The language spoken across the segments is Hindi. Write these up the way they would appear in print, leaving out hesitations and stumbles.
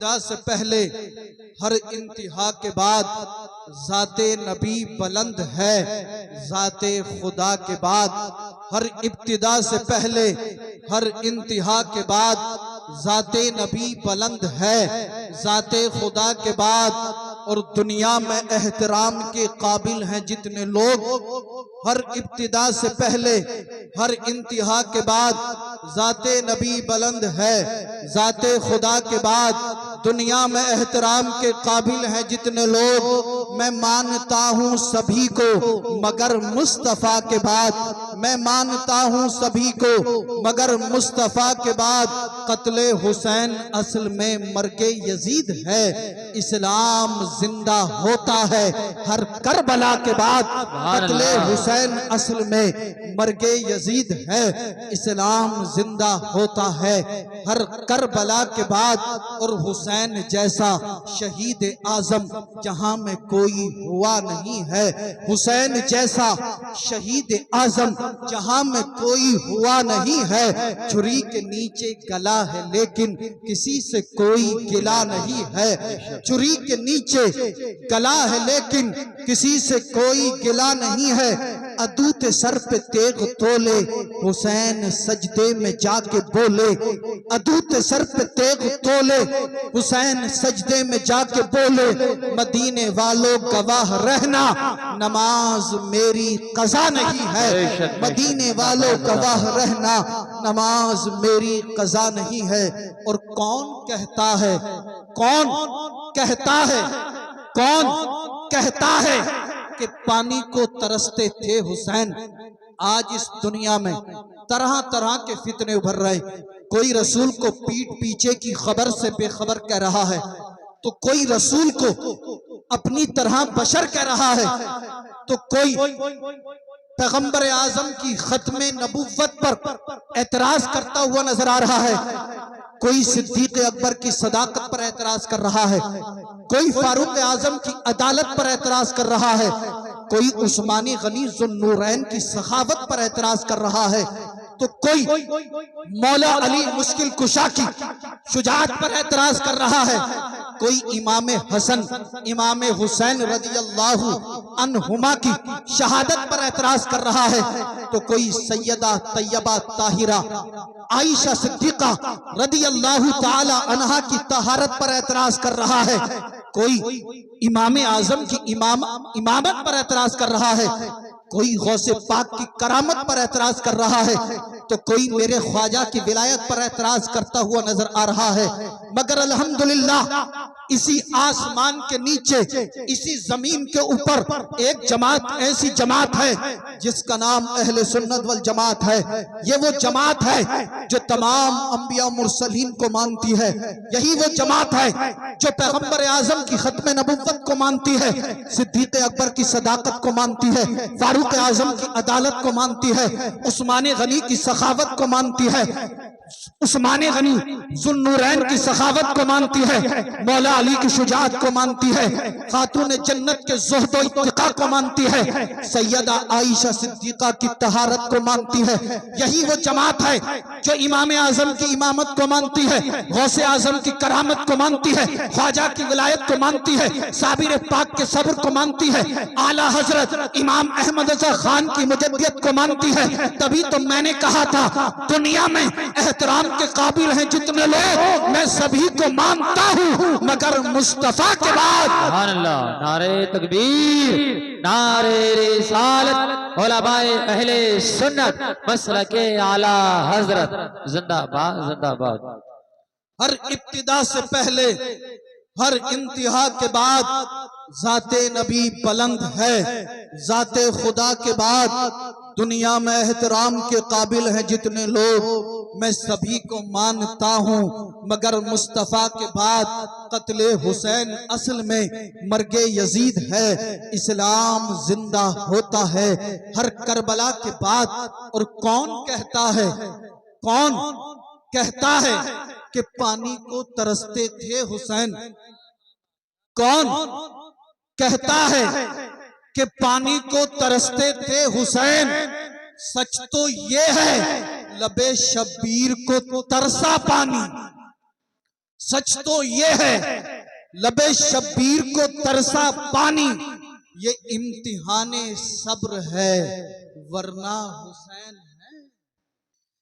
इब्तिदा से पहले हर इंतहा के बाद ज़ाते नबी बुलंद है। ज़ाते खुदा के बाद हर इब्तिदा से पहले हर इंतहा के बाद ज़ाते नबी बुलंद है। ज़ाते खुदा के बाद और दुनिया में एहतराम के काबिल हैं जितने लोग। हर इब्तिदा से पहले हर इंतहा के बाद ज़ाते नबी बुलंद है। ज़ाते खुदा के बाद दुनिया में एहतराम के काबिल हैं जितने लोग। मैं मानता हूँ सभी को मगर मुस्तफ़ा के बाद। मैं मानता हूँ सभी को मगर मुस्तफ़ा के बाद। कत्ले हुसैन असल में मर्गे यजीद है। इस्लाम जिंदा होता है हर करबला के बाद। कत्ले हुसैन असल में मर्गे यजीद है। इस्लाम जिंदा होता है हर करबला के बाद। और हुसैन जैसा शहीद आजम जहां में कोई हुआ नहीं है। हुसैन जैसा शहीद आजम जहां में कोई हुआ नहीं है। छुरी के नीचे गला है लेकिन किसी से कोई गिला नहीं है। छुरी के नीचे गला है लेकिन किसी से कोई गिला नहीं है। अदूत सर पे तेग तोले हुसैन सजदे में जाके बोले। अदूत सर पे तेग तोले हुसैन सजदे में जाके बोले। मदीने वालों गवाह रहना नमाज मेरी कज़ा नहीं है। मदीने वालों गवाह रहना नमाज मेरी कज़ा नहीं है। और कौन कहता है, कौन कहता है, कौन कहता है कि पानी को तरसते थे हुसैन। आज इस दुनिया में तरह तरह के फितने उभर रहे। कोई रसूल को पीठ पीछे की खबर से बेखबर कह रहा है तो कोई रसूल को अपनी तरह बशर कह रहा है तो कोई पैगंबर आजम की खत्मे नबुव्वत पर एतराज करता हुआ नजर आ रहा है। कोई सिद्दीक अकबर की सदाकत पर एतराज कर रहा है। कोई फारूक आजम की अदालत पर एतराज कर रहा है। कोई उस्मानी गनी ज़ुन्नूरैन की सखावत पर एतराज कर रहा है तो कोई मौला अली मुश्किल कुशा की शुजाअत पर एतराज कर रहा है। कोई इमाम हसन इमाम हुसैन रज़ियल्लाहु अन्हुमा की शहादत पर एतराज कर रहा है तो कोई सैयदा तैयबा ताहिरा आयशा सिद्दीका रज़ियल्लाहु ताला अन्हा की तहारत पर एतराज कर रहा है। कोई इमाम आजम की इमामत पर एतराज कर रहा है। कोई गौसे पाक की करामत पर एतराज कर रहा है तो कोई मेरे ख्वाजा की विलायत पर एतराज करता हुआ नजर आ रहा है। मगर अल्हम्दुलिल्लाह इसी आसमान के नीचे इसी जमीन के ऊपर एक जमात ऐसी जमात है जिसका नाम अहले सुन्नत वल जमात है। ये वो जमात है जो तमाम अंबिया मुरसलीन को मानती है। यही वो जमात है जो पैगंबर आजम की खत्मे नबुव्वत को मानती है। सिद्दीक अकबर की सदाकत को मानती है। फारूक आजम की अदालत को मानती है। उस्मानी गनी की सखावत को मानती है। उस्मानी गनी ज़ुन्नूरैन की सखावत को मानती है। मौला अली की शुजाअत को मानती है। खातून जन्नत के ज़ुहद व इत्तिका को मानती है। सैयदा आयशा सिद्दीका की तहारत को मानती है। यही वो जमात है जो इमाम आजम की इमामत को मानती है। गौसे आजम की करामत को मानती है। ख्वाजा की विलायत को मानती है। साबिर पाक के सब्र को मानती है। आला हजरत इमाम अहमद रज़ा खान की मुजद्दियत को मानती है। तभी तो मैंने कहा था दुनिया में एहतराम के काबिल हैं जितने लोग। मैं सभी को मानता हूँ मगर मुस्तफा के बाद। नारे तकबीर, नारे रिसालत, उलमाए अहले सुन्नत मसलके आला हजरत जिंदाबाद जिंदाबाद। हर इब्तिदा से पहले हर इंतहा के बाद ज़ाते नबी बुलंद है। ज़ाते खुदा के बाद दुनिया में एहतराम के काबिल हैं जितने लोग। मैं सभी को मानता हूँ मगर मुस्तफ़ा के बाद कत्ले हुसैन असल में मर्गे यजीद है। इस्लाम जिंदा होता है हर करबला के बाद। और कौन कहता है, कौन कहता है कि पानी को तरसते थे हुसैन। कौन कहता है कि पानी को तरसते थे हुसैन। सच तो ये है लबे शब्बीर को तरसा पानी। सच तो ये है लबे शब्बीर को तरसा पानी, ये इम्तिहाने सब्र है वरना हुसैन है।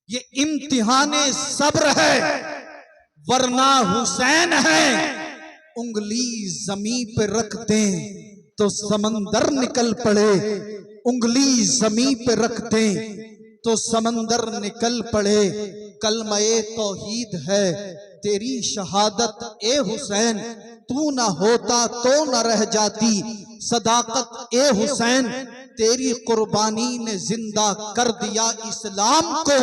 ये इम्तिहाने सब्र है वरना हुसैन है। उंगली जमी पे रख दें तो समंदर निकल पड़े, उंगली जमी पे रख दें तो समंदर निकल पड़े। कलमे तौहीद है तेरी शहादत ए हुसैन, तू ना होता तो न रह जाती सदाकत ए हुसैन। तेरी कुर्बानी ने जिंदा कर दिया इस्लाम को,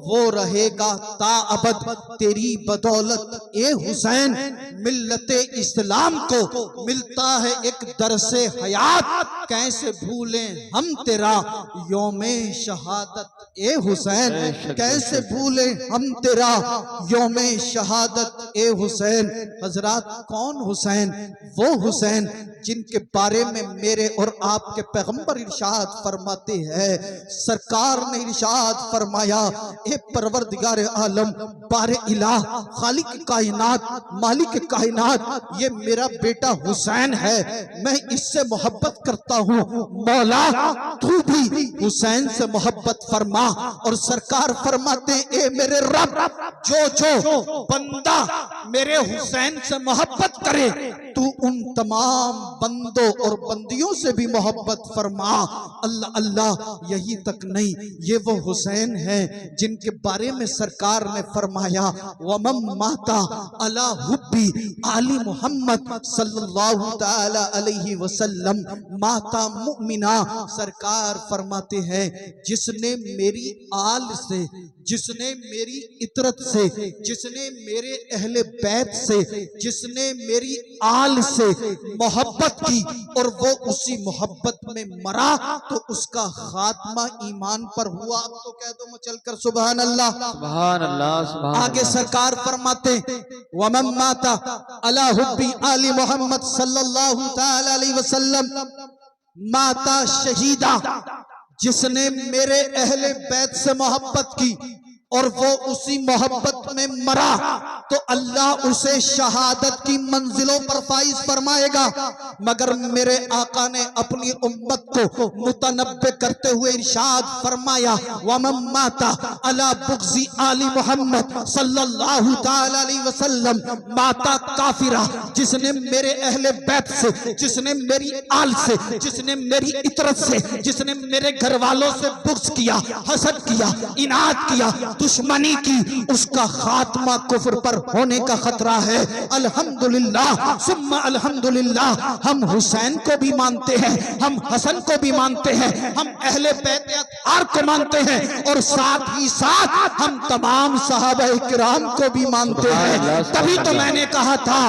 वो रहेगा ताअबद तेरी बदौलत ए हुसैन। मिल्लते इस्लाम को मिलता है एक दरसे हयात, कैसे भूलें हम तेरा योमे शहादत ए हुसैन, कैसे भूलें हम तेरा योमे शहादत ए हुसैन। हजरात कौन हुसैन? वो हुसैन जिनके बारे में मेरे और आपके पैगंबर इरशाद फरमाते हैं। सरकार ने इरशाद फरमाया, ए परवरदिगार आलम बारे इलाह खालिक कायनात मालिक कायनात, ये मेरा बेटा हुसैन है, मैं इससे मोहब्बत करता हूँ, मौला तू भी हुसैन से मोहब्बत फरमा। और सरकार फरमाते, ए मेरे रब, जो जो बंदा मेरे हुसैन से मोहब्बत करे तू उन तमाम बंदों और बंदियों से भी मोहब्बत फरमा। अल्लाह अल्लाह, यही तक नहीं, ये वो हुसैन है जिनके बारे में सरकार ने फरमाया, वमम माता अला हुब्बी आली मोहम्मद सल्लल्लाहु ताला अलैहि वसल्लम माता मुमिना। सरकार फरमाते हैं, जिसने मेरी आल से, जिसने मेरी इतरत से, जिसने मेरे अहले बैत से, जिसने मेरी आल से मोहब्बत की और वो उसी मोहब्बत में मरा तो उसका खात्मा ईमान पर हुआ। अब तो कह दो मचल कर सुभान अल्लाह, सुभान अल्लाह, सुभान आगे अल्लाह। सरकार फरमाते, वमन माता अला हुब्बी आली मोहम्मद सल्लल्लाहु ताला अलैहि वसल्लम माता शहीदा, जिसने मेरे अहले बैत से मोहब्बत की और वो उसी मोहब्बत में मरा तो अल्लाह उसे शहादत की मंजिलों पर फाइज फरमाएगा। मगर मेरे आका ने अपनी उम्मत को मुतनब्बे करते हुए इरशाद फरमाया, वमन माता अला बुग़्ज़ी आली मोहम्मद सल्लल्लाहु ताला अलैहि वसल्लम माता काफिरा, जिसने मेरे अहले बैत से, जिसने मेरी आल से, जिसने मेरी इतरत से, जिसने मेरे घर वालों से बुग़्ज़ किया, हसद किया, इनाद किया, दुश्मनी की, उसका खात्मा कुफ्र पर होने का खतरा है। अल्हम्दुलिल्लाह सुम्मा अल्हम्दुलिल्लाह, हम हुसैन को भी मानते हैं, हम हसन को भी मानते हैं, हम अहले बैत अत्हार को मानते हैं और साथ ही साथ हम तमाम सहाबा किराम को भी मानते हैं। तभी तो मैंने कहा था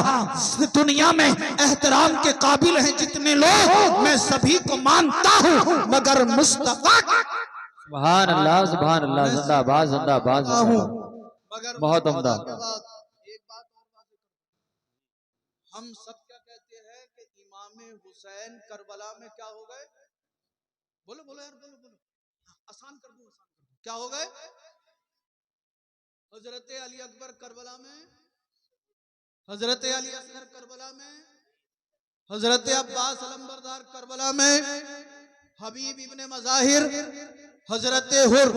दुनिया में एहतराम के काबिल हैं जितने लोग, मैं सभी को मानता हूँ मगर मुस्तफा सुभान अल्लाह, सुभान अल्लाह, जिंदाबाद जिंदाबाद जिंदाबाद। मगर बहुत उम्दा। एक बात और, हम सब क्या कहते हैं कि इमाम हुसैन करबला में क्या हो गए? बोलो बोलो यार, बोलो बोलो, आसान कर दूं, आसान कर दूं, क्या हो गए? हजरत अली अकबर करबला में, हजरत अली असगर करबला में, हजरत अब्बास अलंबरदार करबला में, हबीब इब्ने मज़ाहिर, हजरत हुर,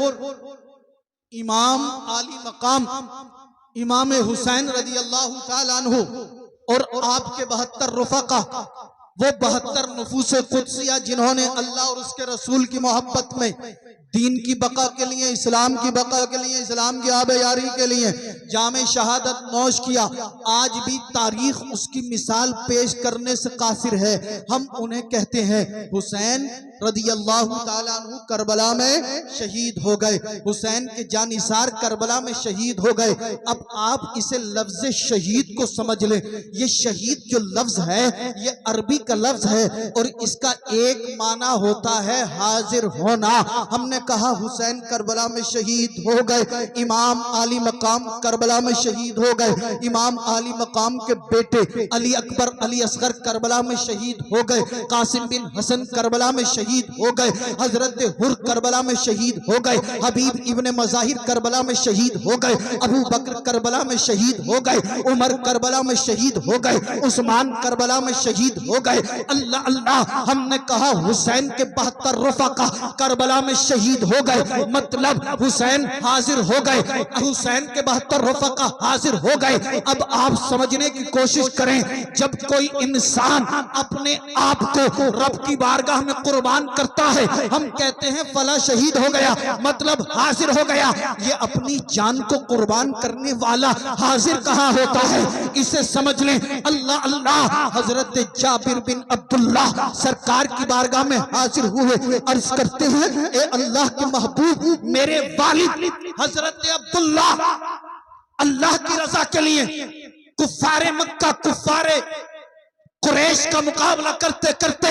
इमाम आली मकाम इमाम हुसैन रजी अल्लाह ताला अन्हु और आपके 72 रुफ़क़ा, वो 72 नफूस कुदसिया जिन्होंने अल्लाह और उसके रसूल की मोहब्बत में दीन की बका के लिए, इस्लाम की बका के लिए, इस्लाम की आबेयारी के लिए जामे शहादत नौश किया, आज भी तारीख उसकी मिसाल पेश करने से कासिर है। हम उन्हें कहते हैं हुसैन रदियल्लाहु ताला अन्हु करबला में शहीद हो गए, हुसैन के जानिसार करबला में शहीद हो गए। अब आप इसे लफ्ज शहीद को समझ लें। ये शहीद जो लफ्ज है ये अरबी का लफ्ज है और इसका एक माना होता है हाजिर होना। हमने कहा हुसैन करबला में शहीद हो गए, इमाम आली मकाम करबला में शहीद हो गए, इमाम आली मकाम के बेटे अली अकबर अली असगर करबला में शहीद हो गए, कासिम बिन हसन करबला में शहीद शहीद हो गए, हजरत हुर करबला में शहीद हो गए, हबीब इब्ने मज़ाहिर करबला में शहीद हो गए, अबू बकर करबला में शहीद हो गए, उमर करबला में शहीद हो गए, उस्मान करबला में शहीद हो गए। अल्लाह अल्लाह, हमने कहा हुसैन के 72 रफ़ाक़ा करबला में शहीद हो गए, मतलब हुसैन हाजिर हो गए, हुसैन के 72 रफ़ाक़ा हाजिर हो गए। अब आप समझने की कोशिश करें, जब कोई इंसान अपने आप को रब की बारगाह में कुर्बान करता है, हम कहते हैं फला शहीद हो गया, मतलब हाजिर हो गया। ये अपनी जान को कुर्बान करने वाला हाजिर कहाँ होता है, इसे समझ लें। अल्लाह अल्लाह, हजरत जाबिर बिन अब्दुल्लाह सरकार की बारगाह में हाजिर हुए, अर्ज करते हैं ए अल्लाह के महबूब, मेरे वालिद हजरत अब्दुल्लाह अल्लाह की रजा के लिए कुफ्फारे मक्का, कुफ्फारे कुरैश का मुकाबला करते करते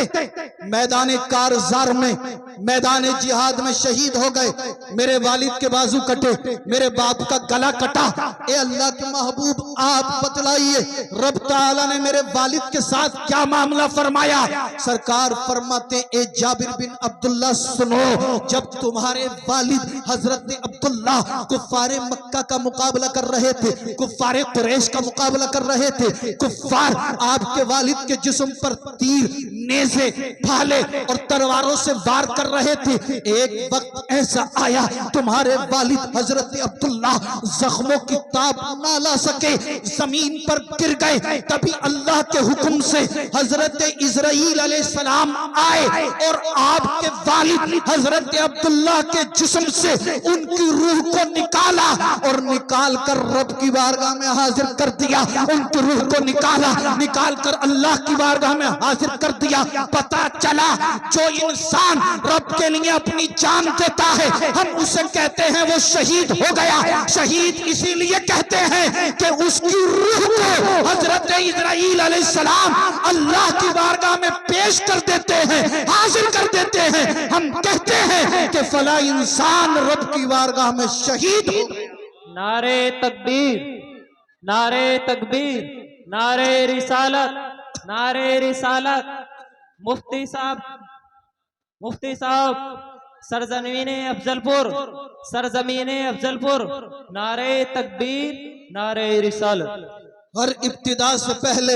मैदान कारजार में, मैदान जिहाद में शहीद हो गए। मेरे वालिद के बाजू कटे, मेरे बाप का गला कटा। ए अल्लाह के महबूब, आप बतलाइए रब ताला ने मेरे वालिद के साथ क्या मामला फरमाया। सरकार फरमाते ए जाबिर बिन अब्दुल्ला सुनो, जब तुम्हारे वालिद हजरत अब्दुल्ला कुफ्फारे मक्का का मुकाबला कर रहे थे, कुफ्फारे कुरैश का मुकाबला कर रहे थे, कुफ्फार आपके वालिद के जिस्म पर तीर, नेज़े, भाले और तलवारों से वार कर रहे थे। एक वक्त ऐसा आया, तुम्हारे वालिद हजरत अब्दुल्ला जख्मों की ताब ना ला सके, जमीन पर गिर गए। तभी अल्लाह के हुक्म से हजरत इजराइल अलैहिस्सलाम आए और आपके वालिद हजरत अब्दुल्ला के जिस्म से उनकी रूह को निकाला और निकाल कर रब की बारगाह में हाजिर कर दिया। उनकी रूह को निकाला, निकाल कर अल्लाह की बारगाह में हाजिर कर दिया। पता चला जो इंसान रब के लिए अपनी जान देता है, हम उसे कहते हैं वो शहीद हो गया। शहीद इसीलिए कहते हैं कि उसकी रूह को हजरत इजराइल अलैहिस्सलाम अल्लाह की बारगाह में पेश कर देते हैं, हाजिर कर देते हैं। हम कहते हैं कि फला इंसान रब की बारगाह में शहीद हो गया। नारे तकबीर, नारे तकबीर, नारे रिसालत, नारे रिसालत। मुफ्ती साहब, मुफ्ती साहब, सरजमीन अफजलपुर, सरजमीन अफजलपुर, नारे तकबीर, नारे रिसालत। हर इब्तिदा से पहले,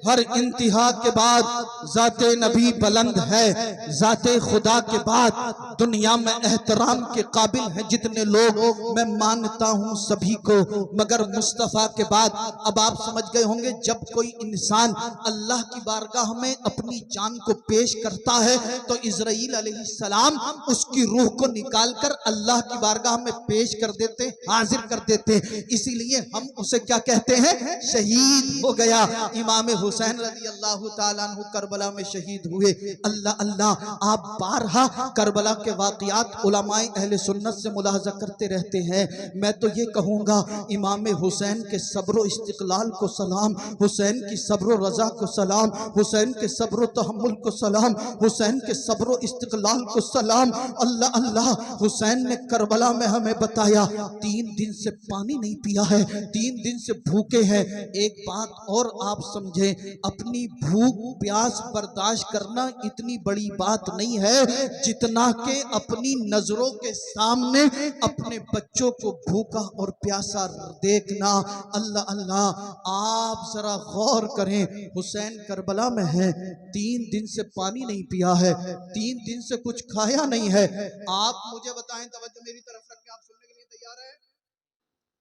हर इंतहा के बाद जाते नबी बुलंद है, जाते खुदा के बाद दुनिया में एहतराम के काबिल है जितने लोग, मैं मानता हूँ सभी को, मगर मुस्तफ़ा के बाद। अब आप समझ गए होंगे, जब कोई इंसान अल्लाह की बारगाह में अपनी जान को पेश करता है तो इजराइल अलैहिस्सलाम उसकी रूह को निकाल कर अल्लाह की बारगाह में पेश कर देते, हाजिर कर देते। इसीलिए हम उसे क्या कहते हैं, शहीद हो गया। इमाम हुसैन रज़ी अल्लाह ताला अन्हु करबला में शहीद हुए। अल्लाह अल्लाह, आप बारहा करबला के वाक़ियात उलमाए अहले सुन्नत से मुलाहजा करते रहते हैं। मैं तो ये कहूँगा, इमाम हुसैन के सब्र इस्तिक़लाल को सलाम, हुसैन की सब्र रज़ा को सलाम, हुसैन के सब्र तहम्मुल को सलाम, हुसैन के सब्र इस्तिक़लाल को सलाम। अल्लाह अल्लाह, हुसैन ने करबला में हमें बताया 3 दिन से पानी नहीं पिया है, 3 दिन से भूखे हैं। एक बात और आप समझें, अपनी भूख प्यास बर्दाश्त करना इतनी बड़ी बात नहीं है जितना कि अपनी नजरों के सामने अपने बच्चों को भूखा और प्यासा देखना। अल्लाह अल्लाह, आप जरा गौर करें, हुसैन करबला में है, 3 दिन से पानी नहीं पिया है, 3 दिन से कुछ खाया नहीं है। आप मुझे बताएं, तवज्जो मेरी तरफ रख के आप सुनने के लिए तैयार हैं?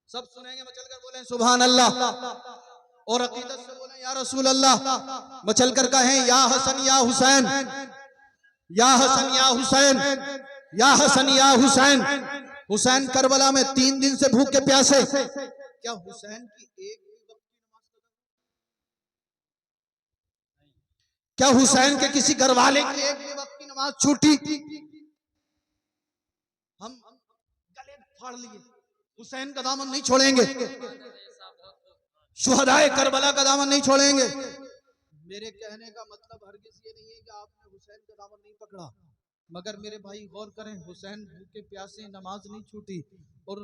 सब सुनेंगे, मचल कर बोलें सुभान अल्लाह और अकीदत से बोलें या रसूल अल्लाह। मचल कर कहें या हसन या हुसैन, या हसन या हुसैन, या हसन या हुसैन। हुसैन करबला में 3 दिन से भूख के प्यासे। क्या हुसैन की एक भी वक्त की नमाज, क्या हुसैन के किसी घर वाले की एक भी वक्त की नमाज छूटी? हम गले फाड़ लिए, हुसैन का दामन नहीं छोड़ेंगे, शुहदाए करबला का दामन नहीं छोड़ेंगे। मेरे कहने का मतलब हरगिज़ ये नहीं है कि आपने हुसैन का दामन नहीं पकड़ा, मगर मेरे भाई गौर करें, हुसैन भूखे प्यासे नमाज नहीं छूटी, और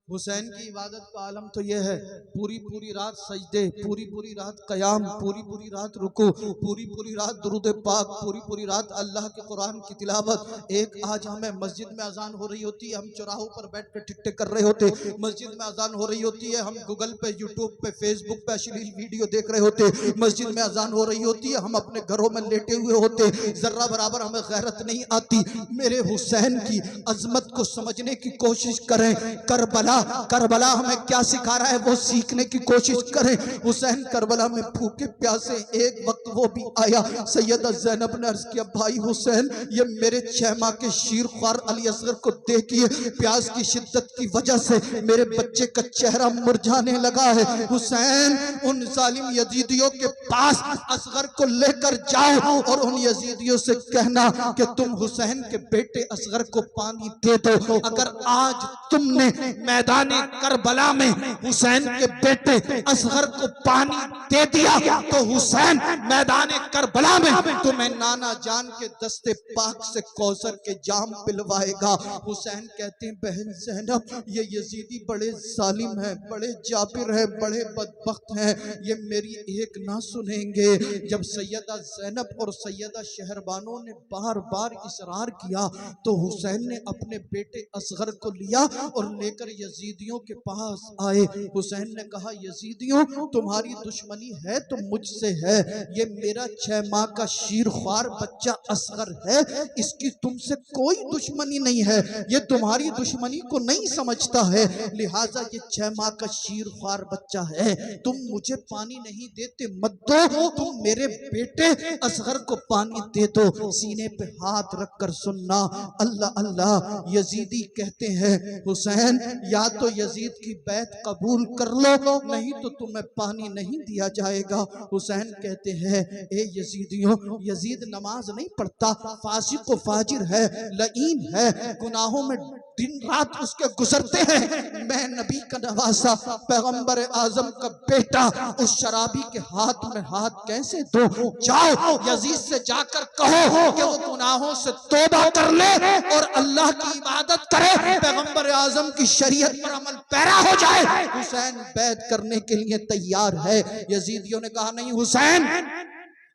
हुसैन की इबादत का आलम तो यह है, पूरी पूरी रात सजदे, पूरी पूरी रात कयाम, पूरी पूरी रात रुकू, पूरी पूरी रात दुरूद पाक, पूरी पूरी रात अल्लाह के कुरान की तिलावत। एक आज हमें मस्जिद में अजान हो रही होती है, हम चौराहों पर बैठ कर टिकटे कर रहे होते, मस्जिद में अजान हो रही होती है, हम गूगल पे, यूट्यूब पे, फेसबुक पे अश्लील वीडियो देख रहे होते, मस्जिद में अजान हो रही होती है, हम अपने घरों में लेटे हुए होते, जर्रा बराबर हमें गैरत नहीं आती। मेरे हुसैन की अजमत को समझने की कोशिश करें। करबला हमें क्या सिखा रहा है वो सीखने की कोशिश करें। हुसैन करबला में भूखे प्यासे, एक वक्त वो भी आया, सैयदा ज़ैनब ने अर्ज किया, भाई हुसैन ये मेरे 6 माह के शीर ख्वार अली असगर को देखिए, प्यास की शिद्दत की वजह से मेरे बच्चे का चेहरा मुरझाने लगा है। हुसैन उन जालिम यजीदियों के पास असगर को लेकर जाओ और उन यजीदियों से कहना कि तुम हुसैन के बेटे असगर को पानी दे दो। अगर आज तुमने मैदान करबला में हुसैन के बेटे असगर को पानी दे दिया तो हुसैन मैदान करबला में तुम्हें नाना जान के दस्ते पाक से कौसर के जाम पिलवाएगा। हुसैन कहते हैं, बहन ज़ैनब ये यजीदी बड़े जालिम हैं, बड़े जाबिर हैं, बड़े बदबख्त हैं, ये मेरी एक ना सुनेंगे। जब सैयदा ज़ैनब और सैयदा शहरबानों ने बार बार इसरार किया तो हुसैन ने अपने बेटे असगर को लिया और लेकर यजीदियों के पास आए। हुसैन ने कहा, यजीदियों तुम्हारी दुश्मनी है तो मुझसे है, ये मेरा 6 माह का शीर ख्वार बच्चा असगर है, इसकी तुमसे कोई दुश्मनी नहीं है, ये तुम्हारी दुश्मनी को नहीं समझता है, लिहाजा ये 6 माह का शीर ख्वार बच्चा है, तुम मुझे पानी नहीं देते मत दो, तुम मेरे बेटे असगर को पानी दे दो। सीने पे हाथ रखकर सुनना, अल्लाह अल्लाह। यजीदी कहते हैं, हुसैन या तो यजीद की बैत कबूल कर लो, नहीं तो तुम्हें पानी नहीं दिया जाएगा। हुसैन कहते हैं, ए यजीदियों, यजीद नमाज नहीं पढ़ता, फासिक व फाजिर है, लईन है, गुनाहों में दिन रात उसके गुजरते हैं। मैं नबी का नवासा पैगंबर आजम का बेटा उस शराबी के हाथ में हाथ कैसे दूं? जाओ यजीद से जाकर कहो कि वो गुनाहों से तौबा कर ले और अल्लाह की इबादत करे, पैगंबर आजम की शरीयत पर अमल पैरा हो जाए। हुसैन बैत करने के लिए तैयार है। यजीदियों ने कहा, नहीं हुसैन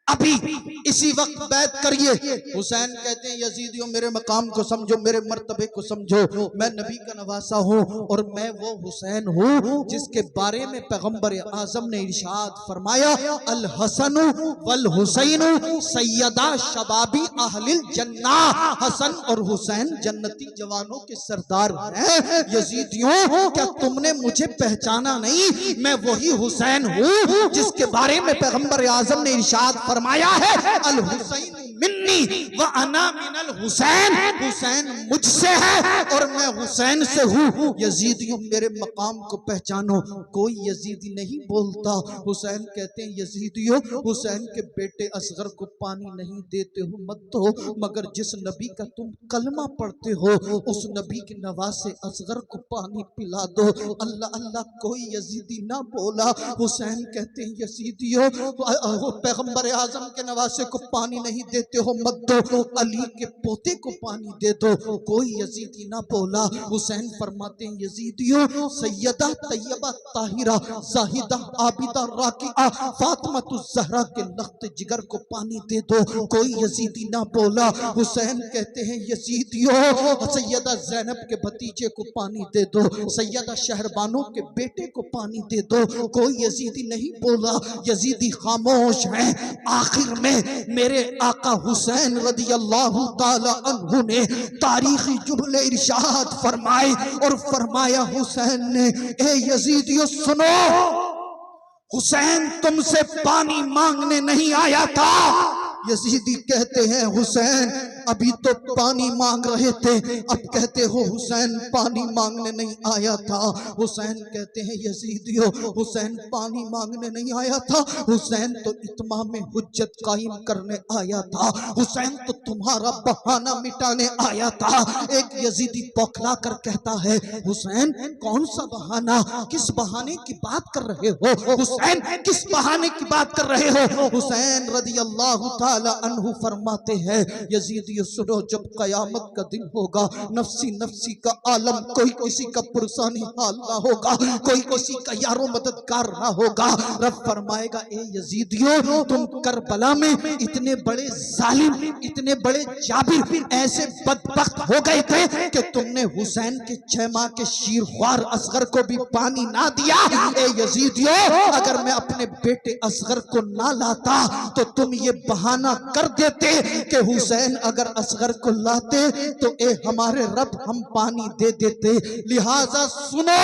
अभी इसी वक्त बैत करिए। हुसैन कहते हैं, यजीदियों मेरे मकाम को समझो, मेरे मर्तबे को समझो, मैं नबी का नवासा हूँ और मैं वो हुसैन हूँ जिसके बारे में पैगंबर आजम ने इरशाद फरमाया, अल हसन वल हुसैन सैयदा शबाबी अहलिल जन्ना, हसन और हुसैन जन्नती जवानों के सरदार हैं। यजीदियों क्या तुमने मुझे पहचाना नहीं? मैं वही हुसैन हूँ जिसके बारे में पैगंबर आजम ने इरशाद फरमाया है, अल हुसैन मिन्नी व अना मिनल हुसैन, हुसैन मुझसे है और मैं हुसैन से हूँ। यजीदियों मेरे मकाम को पहचानो। कोई यजीदी नहीं बोलता। हुसैन कहते हैं, यजीदियों हुसैन के बेटे असगर को पानी नहीं देते हो मत दो, मगर जिस नबी का तुम कलमा पढ़ते हो उस नबी के नवासे असगर को पानी पिला दो। अल्लाह अल्लाह, कोई यजीदी ना बोला। हुसैन कहते हैं, यजीदियों पैगंबर आजम के नवासे को पानी नहीं देते हो मत दो, अली के पोते को पानी दे दो। कोई यजीदी ना बोला। हुसैन फरमाते हैं, यजीदियों सैयदा तैयबा ताहिरा जाहिदा आबिदा राकिआ फातिमा ज़हरा के लख्त जिगर को पानी दे दो। कोई यजीदी ना बोला। हुसैन कहते हैं, यजीदियों सैयदा ज़ैनब के भतीजे को पानी दे दो, सैयदा शहरबानों के बेटे को पानी दे दो। कोई यजीदी नहीं बोला। यजीदी खामोश हैं। आखिर में मेरे आका हुसैन रदियल्लाहु ताला अन्हु ने तारीखी जुमले इरशाद फरमाए और फरमाया, हुसैन ने, ए यजीदियों सुनो, हुसैन तुमसे पानी मांगने नहीं आया था। यजीदी कहते हैं, हुसैन अभी तो पानी मांग रहे थे, अब कहते हो हुसैन पानी मांगने नहीं आया था। हुसैन कहते हैं, यजीदियों हुसैन पानी मांगने नहीं आया था, हुसैन तो इत्माम में हुज्जत कायम करने आया था, हुसैन तो तुम्हारा बहाना मिटाने आया था। एक यजीदी बौखला कर कहता है, हुसैन कौन सा बहाना, किस बहाने की बात कर रहे हो? हुसैन किस बहाने की बात कर रहे हो? हुसैन रदियल्लाहु ताला अन्हु फरमाते हैं, यजीदी यजीदियों सुनो, जब कयामत का दिन होगा, नफ्सी नफ्सी का आलम, कोई किसी का पुरसानी हाल ना होगा, कोई किसी का यारो मददगार ना होगा। रब फरमाएगा, ए यजीदियों, तुम करबला में इतने बड़े जालिम, इतने बड़े जाबिर, ऐसे बदबख्त हो गए थे कि तुमने हुसैन के 6 माह के शीरख्वार असगर को भी पानी ना दिया। ए यजीदियों, अगर मैं अपने बेटे असगर को ना लाता तो तुम ये बहाना कर देते कि हुसैन अगर असगर को लाते तो ए हमारे रब हम पानी दे देते। लिहाजा सुनो,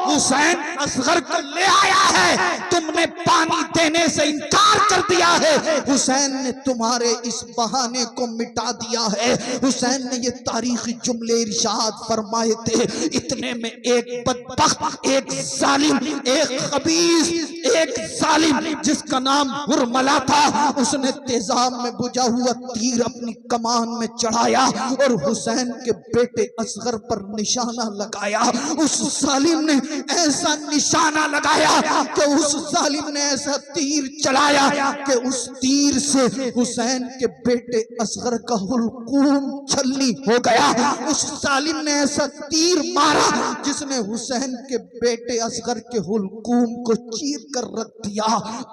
हुसैन असगर को ले आया है, तुमने पानी देने से इनकार कर दिया है। हुसैन ने तुम्हारे इस बहाने को मिटा दिया है। हुसैन ने ये तारीखी जुमले इरशाद फरमाए थे, इतने में एक बदबख्त, एक जालिम, एक खबीस, एक जालिम जिसका नाम हुरमला था, उसने तेजाब में बुझा हुआ तीर अपनी कमान में चढ़ाया और हुसैन के बेटे असगर पर निशाना लगाया। उस जालिम ने ऐसा निशाना लगाया कि उस जालिम ने ऐसा तीर चलाया कि उस तीर से हुसैन के बेटे असगर का हुलकूम छलनी हो गया। उस जालिम ने ऐसा तीर मारा जिसने हुसैन के बेटे असगर के हुलकूम को चीर कर रख दिया।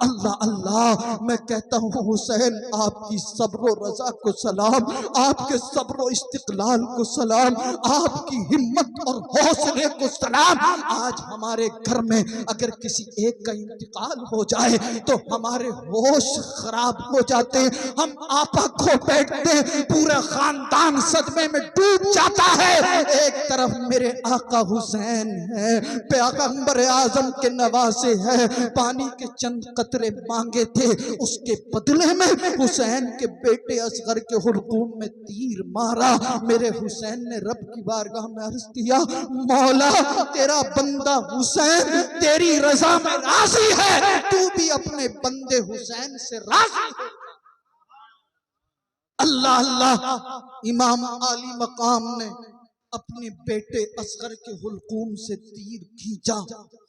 अल्लाह अल्लाह, मैं कहता हूँ हुसैन, आपकी सब्र रजा को सलाम, आपके सब्र इस्तिकलाल को सलाम, आपकी हिम्मत और हौसले को सलाम। आज हमारे घर में अगर किसी एक का इंतकाल हो जाए तो हमारे होश खराब हो जाते हैं, हम आपा खो बैठते हैं, पूरा खानदान सदमे में डूब जाता है। एक तरफ मेरे आका हुसैन है, पैगंबर आजम के नवासे है, पानी के चंद कतरे मांगे थे, उसके बदले में हुसैन के बेटे असगर के हुलकूम में तीर मारा। मेरे हुसैन ने रब की बारगाह में अर्ज किया, मौला तेरा बंदा हुसैन तेरी रजा में राजी है, तू भी अपने बंदे हुसैन से राजी है। अल्लाह अल्लाह, इमाम आली मकाम ने अपने बेटे असगर के हुलकूम से तीर खींचा,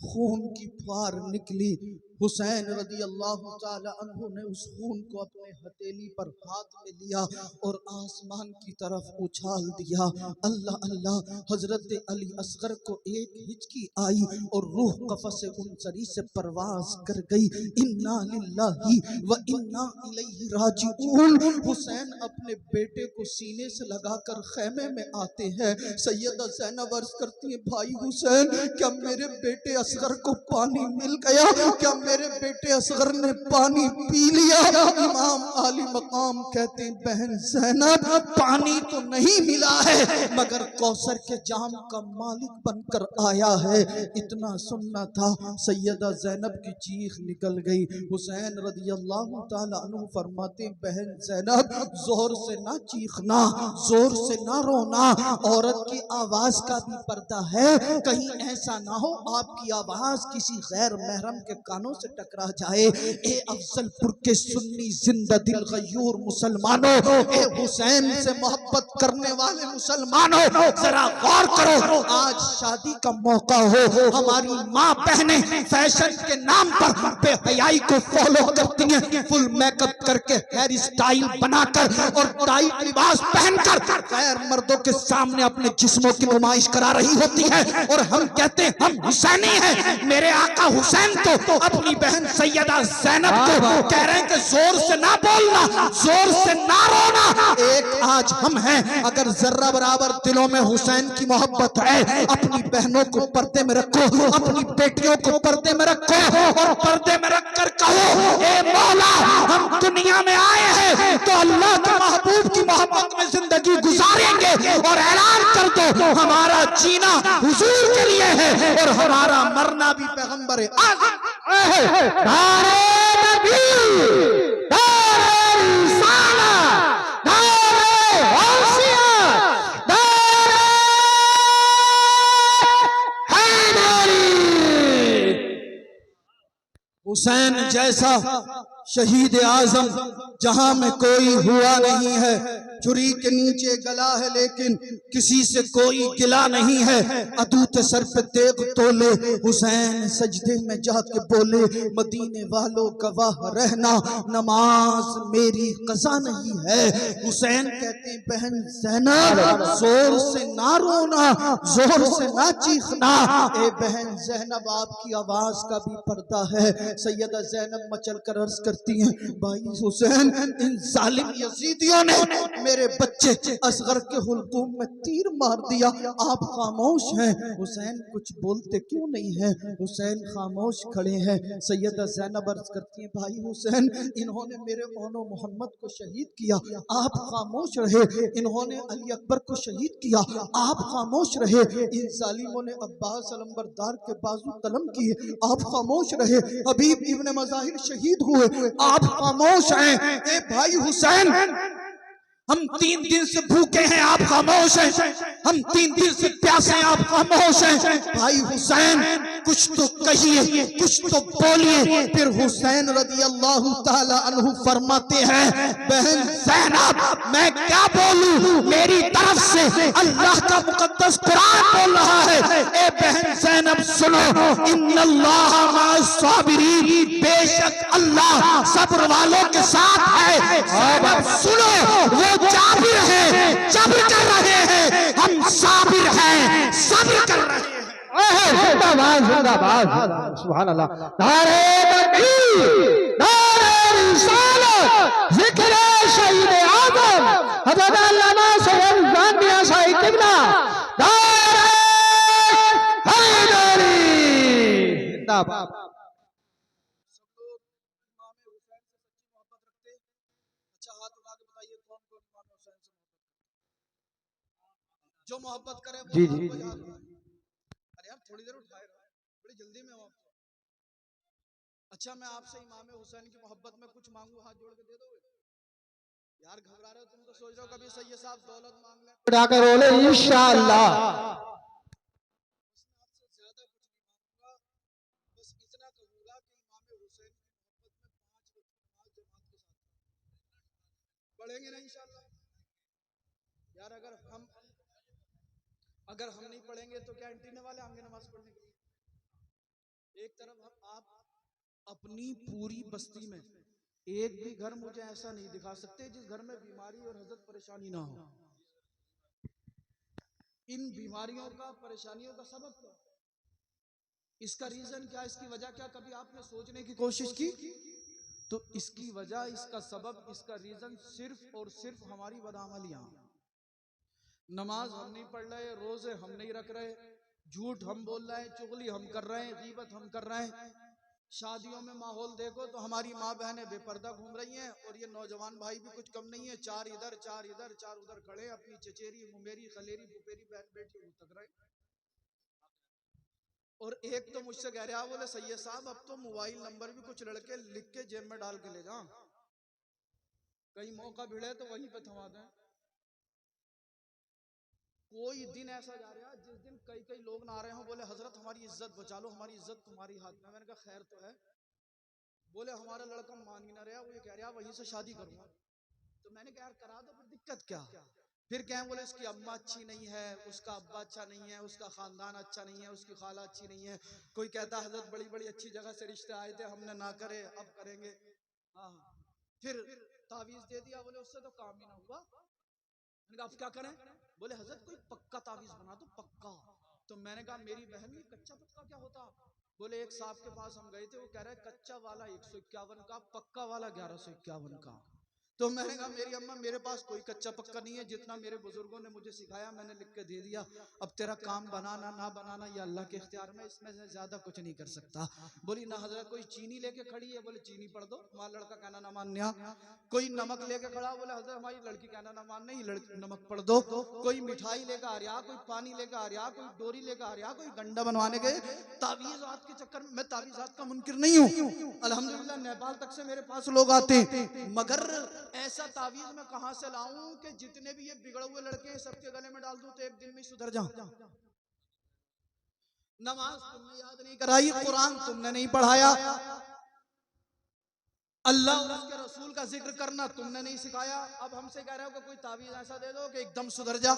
खून की फुहार निकली। हुसैन रज़ी अल्लाह ताला अन्हु ने उस खून को अपने हथेली पर हाथ में लिया और आसमान की तरफ उछाल दिया। अल्लाह अल्लाह, हजरत अली असगर को एक हिचकी आई और रूह कफ़स उनसरी से परवाज कर गई। इन्ना लिल्लाहि व इन्ना इलैहि राजिऊन। हुसैन अपने बेटे को सीने से लगाकर खैमे में आते हैं। सैयदा ज़ैनब अर्ज़ करती है, भाई हुसैन, क्या मेरे बेटे असगर को पानी मिल गया? क्या मेरे बेटे असगर ने पानी पी लिया? इमाम आली मकाम कहते हैं, बहन ज़ैनब, पानी तो नहीं मिला है मगर कौसर के जाम का मालिक बनकर आया है। इतना सुनना था, सैयदा ज़ैनब की चीख निकल गई। हुसैन रज़ी अल्लाह ताला अन्हु फरमाते हैं, बहन ज़ैनब, जोर से ना चीखना, जोर से ना रोना, औरत की आवाज का भी पर्दा है, कहीं ऐसा ना हो आपकी आवाज किसी गैर महरम के कानों से टकरा जाए। ए अफजलपुर के सुन्नी जिंदा दिल गयूर मुसलमानों, ए हुसैन से मोहब्बत करने वाले मुसलमानों, जरा गौर करो। आज शादी का मौका हो, हमारी माँ बहनें फैशन के नाम पर बेहयाई को फॉलो करती हैं, फुल मेकअप करके हेयर स्टाइल बनाकर और टाइट लिबास पहनकर गैर मर्दों के सामने अपने जिस्मों की नुमाइश करा रही होती है और हम कहते हैं हम हुसैनी हैं। मेरे आका हुसैन तो अपनी बहन सैयदा ज़ैनब को कह रहे हैं कि जोर से ना बोलना, जोर से ना रोना। एक आज हम हैं, अगर जर्रा बराबर दिलों में हुसैन की मोहब्बत है, अपनी बहनों को पर्दे में रखो, अपनी बेटियों को पर्दे में रखो और पर्दे में रखकर कहो, ए मौला, हम दुनिया में आए हैं तो अल्लाह के महबूब की मोहब्बत में जिंदगी गुजारेंगे और ऐलान कर दो, हमारा जीना हुजूर के लिए है और हमारा मरना भी पैगंबर आज़म नारे तकबीर, नारे रिसालत, नारे गौसियत, नारे हैदरी। हुसैन जैसा शहीद आजम जहां में कोई हुआ नहीं है। छुरी के नीचे गला है लेकिन किसी से कोई गिला नहीं है। अदूत सर पे तेग तोले हुसैन सजदे में जाके बोले, मदीने वालों गवाह रहना नमाज मेरी कज़ा नहीं है। हुसैन कहते बहन ज़ैनब जोर से ना रोना, जोर से ना चीखना। ए बहन ज़ैनब आपकी आवाज का भी पर्दा है। सैयदा ज़ैनब मचल कर अर्ज करती हैं, भाई हुसैन इन जालिम यजीदियों ने मेरे बच्चे असगर के हुल्कूम में तीर मार दिया, आप खामोश हैं। हुसैन कुछ बोलते क्यों नहीं है? हुसैन खामोश खड़े हैं। सैयदा ज़ैनब अर्ज करती हैं, भाई हुसैन इन्होंने मेरे ओनो मोहम्मद को शहीद किया, आप खामोश रहे। इन्होंने अली अकबर को शहीद किया, आप खामोश रहे। इन जालिमों ने अब्बास अलंबरदार के बाजू कलम किए, आप खामोश रहे। हबीब इब्न मज़ाहिर शहीद हुए, आप खामोश हैं। ए भाई हुसैन हम 3 दिन से भूखे हैं, आप खामोश हैं। हम 3 दिन से प्यासे हैं, आप खामोश हैं। भाई हुसैन कुछ तो कहिए, कुछ तो बोलिए। फिर हुसैन रज़ी अल्लाह ताला अन्हु फरमाते हैं, बहन ज़ैनब मैं क्या बोलूं, मेरी तरफ से अल्लाह का मुकद्दस कुरान बोल रहा है। ए बहन ज़ैनब सुनो, इन्नल्लाह मअस-साबिरीन, बेशक अल्लाह सब्र वालों के साथ है। ज़ैनब सुनो, वो जाबिर है, जब्र कर रहे हैं, हम साबिर हैं, सब्र कर रहे हैं। जिंदाबाद जिंदाबाद, सुभान अल्लाह। नारे तकबीर, नारे रिसालत, जिक्र शहीद आज़म हज़रत अल्लामा सैयद उस्मान मियां साहिब किबला, नारे हैदरी, जिंदाबाद। जो मोहब्बत करे वो जी हाथ जी को जी याद रहे। अरे यार थोड़ी देर उठाए रहो, बड़ी जल्दी में हो आप। अच्छा मैं आपसे इमाम हुसैन की मोहब्बत में कुछ मांगू, हाथ जोड़ के दे दोगे? यार घबरा रहे हो तुम तो, सोच रहे हो कभी सैयद साहब दौलत मांग लें। उठाकर बोले इंशाअल्लाह। आपसे ज्यादा कुछ नहीं मांगूंगा, बस इतना कहूंगा कि इमाम हुसैन की मोहब्बत में 5 वक्त नमाज जमात के साथ पढ़ेंगे ना इंशाअल्लाह। यार अगर हम नहीं पढ़ेंगे तो क्या एंटीने वाले आएंगे नमाज पढ़ने के लिए? एक तरफ आप अपनी पूरी बस्ती में एक भी घर मुझे ऐसा नहीं दिखा सकते जिस घर में बीमारी और हजरत परेशानी ना हो। इन बीमारियों का, परेशानियों का सबब क्या? इसका रीजन क्या, इसकी वजह क्या, कभी आपने सोचने की कोशिश की? तो इसकी वजह, इसका सबब, इसका रीजन सिर्फ और सिर्फ हमारी बदअमलियां। नमाज हम नहीं पढ़ रहे, रोजे हम नहीं रख रहे, झूठ हम बोल रहे हैं, चुगली हम कर रहे हैं, गीबत हम कर रहे हैं। शादियों में माहौल देखो तो हमारी माँ बहनें बेपर्दा घूम रही हैं और ये नौजवान भाई भी कुछ कम नहीं है, 4 इधर 4 इधर 4 उधर खड़े अपनी चचेरी मुमेरी खलेरी फुफेरी बहन बेटी तक रहे। और एक तो मुझसे कह रहा, बोले सैयद साहब अब तो मोबाइल नंबर भी कुछ लड़के लिख के जेब में डाल के ले जाओ, कहीं मौका भिड़े तो वहीं पे थमा दें। कोई दिन ऐसा जा रहा जिस दिन कई कई लोग ना आ रहे हो, बोले हजरत हमारी इज्जत बचा लो, हमारी इज्जत तुम्हारी हाथ में। मैंने कहा खैर तो है। बोले हमारा लड़का मान ही ना रहा, वो ये कह रहा वहीं से शादी करूंगा। तो मैंने कहा यार करा दो, फिर दिक्कत क्या? फिर क्या बोले इसकी अम्मा अच्छी नहीं है, उसका अब्बा अच्छा नहीं है, उसका खानदान अच्छा नहीं है, उसकी खाला अच्छी नहीं है। कोई कहता हजरत बड़ी बड़ी अच्छी जगह से रिश्ते आए थे, हमने ना करे, अब करेंगे। हाँ फिर तावीज दे दिया, बोले उससे तो काम ही ना हुआ। मैंने कहा अब क्या करें? बोले हजरत कोई पक्का तावीज बना दो, पक्का। तो मैंने कहा मेरी बहन ये कच्चा पक्का क्या होता? बोले एक साहब के पास हम गए थे, वो कह रहा है कच्चा वाला 151 का, पक्का वाला 1151 का। तो मैंने कहा मेरी अम्मा मेरे पास कोई कच्चा पक्का नहीं है, जितना मेरे बुजुर्गों ने मुझे सिखाया मैंने लिख के दे दिया। अब तेरा काम बनाना ना बनाना ये अल्लाह के इख्तियार में, इसमें से ज्यादा कुछ नहीं कर सकता। बोली ना हजरत कोई चीनी लेके खड़ी है, बोले चीनी पढ़ दो, हमारा लड़का कहना ना मान्या। कोई नमक लेके खड़ा, बोले हजरत हमारी लड़की कहना ना मान नहीं, नमक पढ़ दो। कोई मिठाई लेकर आ रहा, कोई पानी लेकर आ रहा, कोई डोरी लेकर आ रहा, कोई गंडा बनवाने गए। तावीज़ात के चक्कर में, मैं तावीज़ात का मुनकिर नहीं हूँ, अल्हम्दुलिल्लाह नेपाल तक से मेरे पास लोग आते, मगर ऐसा तावीज मैं कहां से लाऊं कि जितने भी ये बिगड़े हुए लड़के हैं सबके गले में डाल दूं तो एक दिन में सुधर जाऊं। नमाज तुमने याद नहीं कराई, कुरान तुमने नहीं पढ़ाया, अल्लाह और उसके रसूल का जिक्र करना तुमने नहीं सिखाया, अब हमसे कह रहे हो कि कोई तावीज ऐसा दे दो कि एकदम सुधर जा।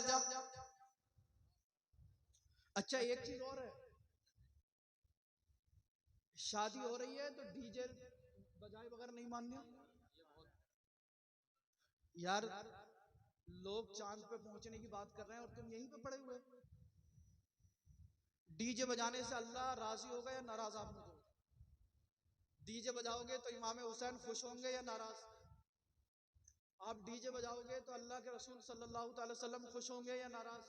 अच्छा एक चीज और है, शादी हो रही है तो डीजे बजाए बगैर नहीं मानने। यार लोग चांद पे पहुंचने की बात कर रहे हैं और तुम यहीं पे पड़े हुए। डीजे बजाने से अल्लाह राजी होगा या नाराज? आप मुझे डीजे बजाओगे तो इमाम हुसैन खुश होंगे या नाराज? आप डीजे बजाओगे तो अल्लाह के रसूल सल्लल्लाहु अलैहि वसल्लम खुश होंगे या नाराज?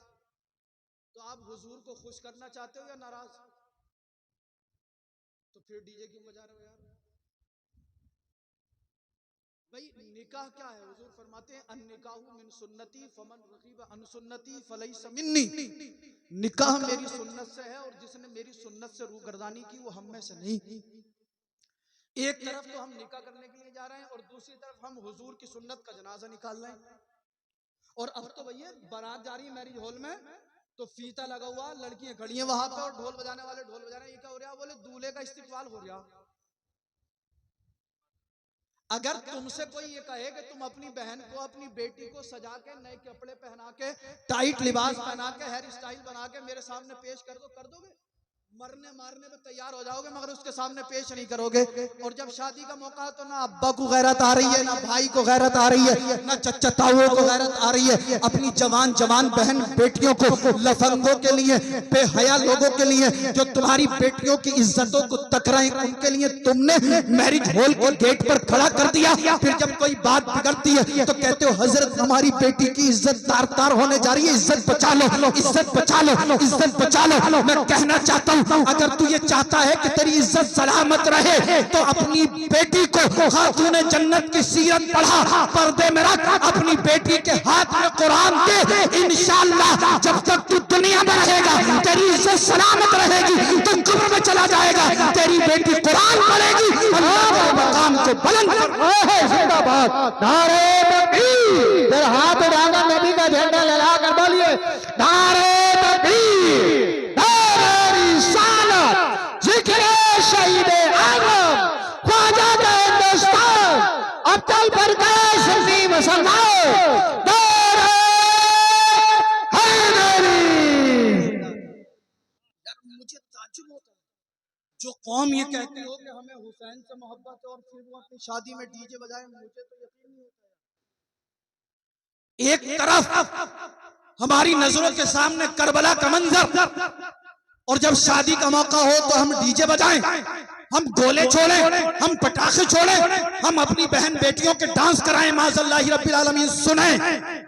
तो आप हुजूर को खुश करना चाहते हो या नाराज? तो फिर डीजे क्यों बजा रहे हो यार? भाई निकाह क्या है? हुजूर फरमाते हैं अन्निकाहु मिन सुन्नती फमन रगीब अन सुन्नती फलैसा मिन्नी। निकाह मेरी सुन्नत से है और जिसने मेरी सुन्नत से रूगर्दानी की वो हम में से नहीं। एक तरफ तो हम निकाह करने के लिए जा रहे हैं और दूसरी तरफ हम हुजूर की सुन्नत का जनाजा निकाल रहे हैं। और अब तो भैया बारात जा रही है मैरिज हॉल में, तो फीता लगा हुआ, लड़कियां खड़ी हैं वहां पे और ढोल बजाने वाले ढोल बजा रहे हैं। ये क्या हो रहा? बोले दूल्हे का इस्तिकबाल हो रहा। अगर तुमसे कोई ये कहे कि तुम अपनी बहन को, अपनी बेटी को सजा के, नए कपड़े पहना के, टाइट लिबास पहना के, हेयर स्टाइल बना के मेरे सामने पेश कर दो, कर दोगे? मरने मारने में तैयार हो जाओगे मगर उसके सामने पेश नहीं करोगे। और जब शादी का मौका तो ना अब्बा को गैरत आ रही है, ना भाई को गैरत आ रही है, ना चचा ताऊओं को गैरत आ रही है। अपनी जवान जवान बहन बेटियों को, लफंगों के लिए, बेहया लोगों के लिए जो तुम्हारी बेटियों की इज्जतों को टकराए, उनके लिए तुमने मैरिज हॉल के गेट पर खड़ा कर दिया। फिर जब कोई बात बिगड़ती है तो कहते हो हजरत हमारी बेटी की इज्जत तार तार होने जा रही है, इज्जत बचा लो, इज्जत बचा लो, इज्जत बचा लो। मैं कहना चाहता हूँ अगर तू ये चाहता है कि तेरी इज्जत सलामत रहे तो अपनी बेटी को खातून जन्नत की सीरत पढ़ा, पर्दे में रख, अपनी बेटी के हाथ में कुरान दे। इंशाअल्लाह जब तक तू दुनिया में रहेगा तेरी इज्जत सलामत रहेगी। तू कब्र में चला जाएगा, तेरी बेटी कुरान पढ़ेगी, अल्लाह के मकाम को बुलंद करेगी। जिंदाबाद, नारे तकबीर। तेरा हाथ उठाकर नबी का झंडा लहरा कर बोलिए नारे तकबीर, शहीद आजम ख्वाजा का हिंदुस्तान अब्दुल प्रकाश नसीम सल्लल्लाहु मुझे ताज्जुब होता है जो कौम ये कहती हो कि हमें हुसैन से मोहब्बत है और फिर वो अपनी शादी में डीजे बजाए। मुझे तो यकीन नहीं होता। एक तरफ हमारी नजरों के सामने करबला का मंजर और जब शादी का मौका हो तो हम डीजे बजाएं, हम गोले छोड़े, हम पटाखे छोड़े, हम अपनी बहन बेटियों के डांस कराएं, माज़अल्लाह रब्बिल आलमीन सुने।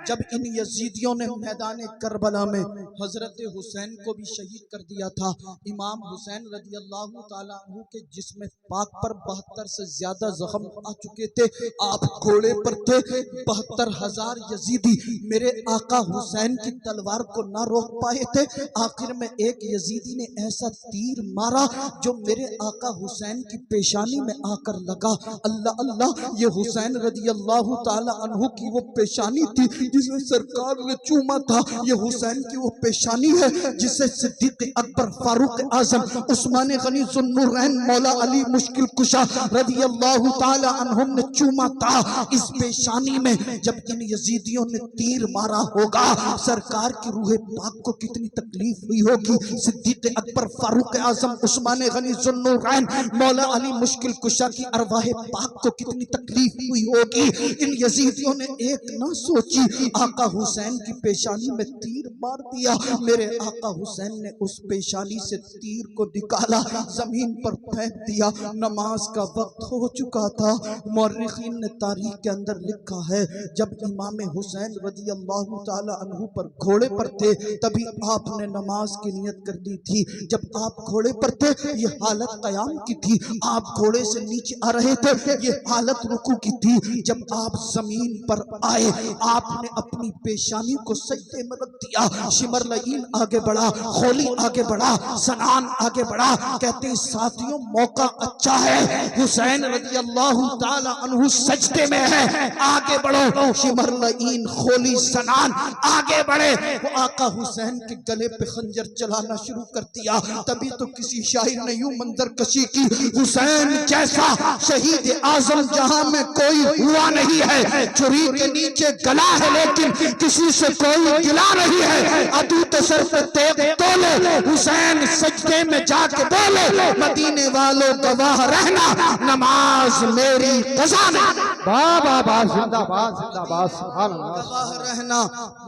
जब इन यजीदियों ने मैदान करबला में हजरत हुसैन को भी शहीद कर दिया था, इमाम हुसैन रज़ियल्लाहु ताला अन्हु के जिस्म पाक पर 72 से ज्यादा जख्म आ चुके थे। आप घोड़े पर थे, 72,000 यजीदी मेरे आका हुसैन की तलवार को ना रोक पाए थे। आखिर में एक यजीदी ने ऐसा तीर मारा जो मेरे आका हुसैन की पेशानी में आकर लगा। अल्लाह अल्लाह, ये हुसैन रज़ियल्लाहु ताला अन्हु की वो पेशानी थी जिसे सरकार ने चूमा था। ये हुसैन की वो पेशानी है जिसे सिद्दीक अकबर, फारूक आजम, उस्मान गनी ज़ुन्नुरैन, मौला अली मुश्किल कुशा रज़ियल्लाहु ताला अन्हुम ने चूमा था। इस पेशानी में जब इन यजीदियों ने तीर मारा होगा, सरकार की रूह पाक को कितनी तकलीफ हुई होगी। सिद्दीक अकबर, फारूक आजम, उस्मान गनी ज़ुन्नुरैन, मौला अली मुश्किल कुशा की अरवाह पाक को कितनी तकलीफ हुई होगी। इन यजीदियों ने एक ना सोची, आका हुसैन की पेशानी में तीर मार दिया। मेरे आका हुसैन ने उस पेशानी से तीर को निकाला, जमीन पर फेंक दिया। नमाज का वक्त हो चुका था। मौर्रिखीन ने तारीख के अंदर लिखा है जब इमाम हुसैन रज़ियल्लाहु ताला अन्हु पर घोड़े पर थे तभी आपने नमाज की नियत कर दी थी। जब आप घोड़े पर थे ये हालत कयाम की थी। आप घोड़े से नीचे आ रहे थे ये हालत रुकू की थी। जब आप जमीन पर आए आपने अपनी पेशानी को सजदे में रख दिया। शिमरलईन आगे बढ़ा, खोली आगे बढ़ा, सनान आगे बढ़ा। कहते हैं साथियों मौका अच्छा है, हुसैन रज़ियल्लाहु ताला अन्हु सजदे में है, आगे बढ़ो। शिमरलईन, खोली, सनान आगे बढ़े। वो आका हुसैन के गले पे खंजर चलाना शुरू कर दिया। तभी तो किसी शायर ने यूं मंजर कशी की हुसैन जैसा शहीद आजम जहां में कोई हुआ नहीं है। छुरी के नीचे गला है लेकिन किसी से कोई गिला नहीं है। अदू तो सर पे तेग तोले, हुसैन सजदे में जाके बोले, मदीने वालों गवाह रहना, नमाज मेरी कज़ा नहीं। वाह वाह वाह, जिंदाबाद जिंदाबाद, सुभान अल्लाह। गवाह रहना,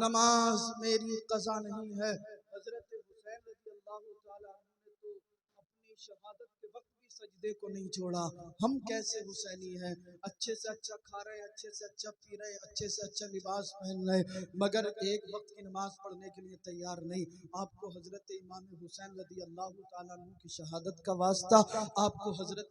नमाज मेरी कज़ा नहीं है। हजरत हुसैन रज़ियल्लाहु ताला अन्हु ने तो अपनी शहादत के वक्त भी सजदे को नहीं छोड़ा। हम कैसे हुसैनी हैं, अच्छे से अच्छा खा रहे हैं, अच्छे से अच्छा पी रहे हैं, अच्छे से अच्छा लिबास पहन रहे हैं, मगर एक वक्त की नमाज पढ़ने के लिए तैयार नहीं। आपको हजरत इमाम हुसैन रज़ियल्लाहु ताला अन्हु की शहादत का वास्ता, आपको हजरत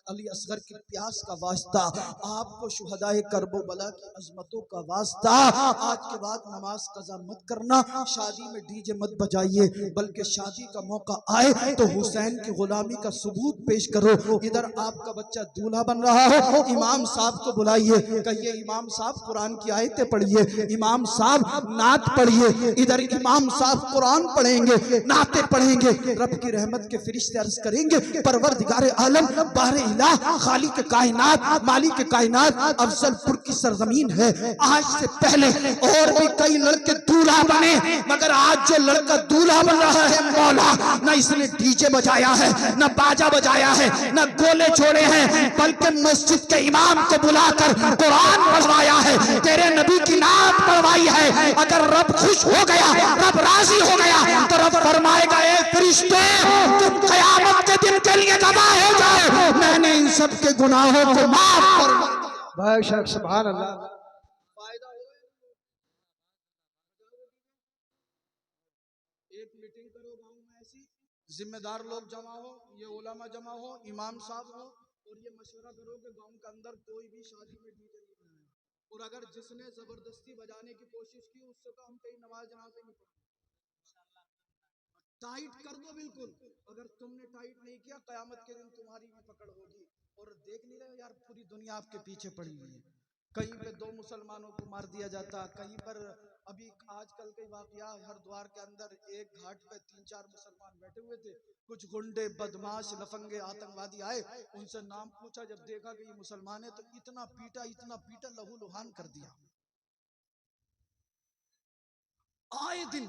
अली असगर की प्यास का वास्ता, आपको शुहदाए करबला की अजमतों का वास्ता। आज के बाद नमाज कज़ा मत करना, शादी में डीजे मत बजाइए, बल्कि शादी का मौका आए तो हुसैन की गुलामी का सबूत पेश करो। इधर आपका बच्चा दूल्हा बन रहा हो, इमाम साहब को बुलाइए, कहिए इमाम साहब कुरान की आयतें पढ़िए, इमाम साहब नात पढ़िए। इधर इमाम साहब कुरान पढ़ेंगे, नाते पढ़ेंगे, रब की रहमत के फरिश्ते अर्ज करेंगे, परवरदिगार आलम बाहरे इलाह खालिक कायनात मालिक कायनात अफजलपुर की सरजमीन है। आज से पहले और भी कई लड़के दूल्हा बने, मगर आज जो लड़का दूल्हा बन रहा है मौला, न इसने डीजे बजाया है, न बाजा बजाया है, न गोले छोड़े हैं, बल्कि मस्जिद के इमाम को बुलाकर कुरान पढ़वाया है, तेरे नबी की नात पढ़वाई है। अगर रब खुश हो गया, रब राजी हो गया, तो रब फरमाएगा ए फरिश्ते तुम क़यामत के दिन के लिए गवाह हो जाओ, मैंने इन सब के गुनाहों को माफ कर दिया। बेशक, सुभान अल्लाह। फायदा हो, एक मीटिंग करो गांव में, ऐसी जिम्मेदार लोग जमा हो, ये उलमा जमा हो, इमाम साहब हो, और ये मशवरा करो कि गांव के अंदर कोई भी शादी में डीजे नहीं बजाए, और अगर जिसने जबरदस्ती बजाने की कोशिश की उससे तो हम कहीं नमाज जनाजे नहीं पढ़ेंगे। टाइट कर दो बिल्कुल, अगर तुमने टाइट नहीं किया कयामत के दिन तुम्हारी भी पकड़ होगी। और देख नहीं रहे यार, पूरी दुनिया आपके पीछे पड़ी हुई है। कहीं पे 2 मुसलमानों को मार दिया जाता, कहीं पर अभी आजकल के वाकया हरिद्वार के अंदर एक घाट पे 3-4 मुसलमान बैठे हुए थे, कुछ गुंडे बदमाश लफंगे आतंकवादी आए, उनसे नाम पूछा, जब देखा कि ये मुसलमान है तो इतना पीटा लहू लुहान कर दिया। आए दिन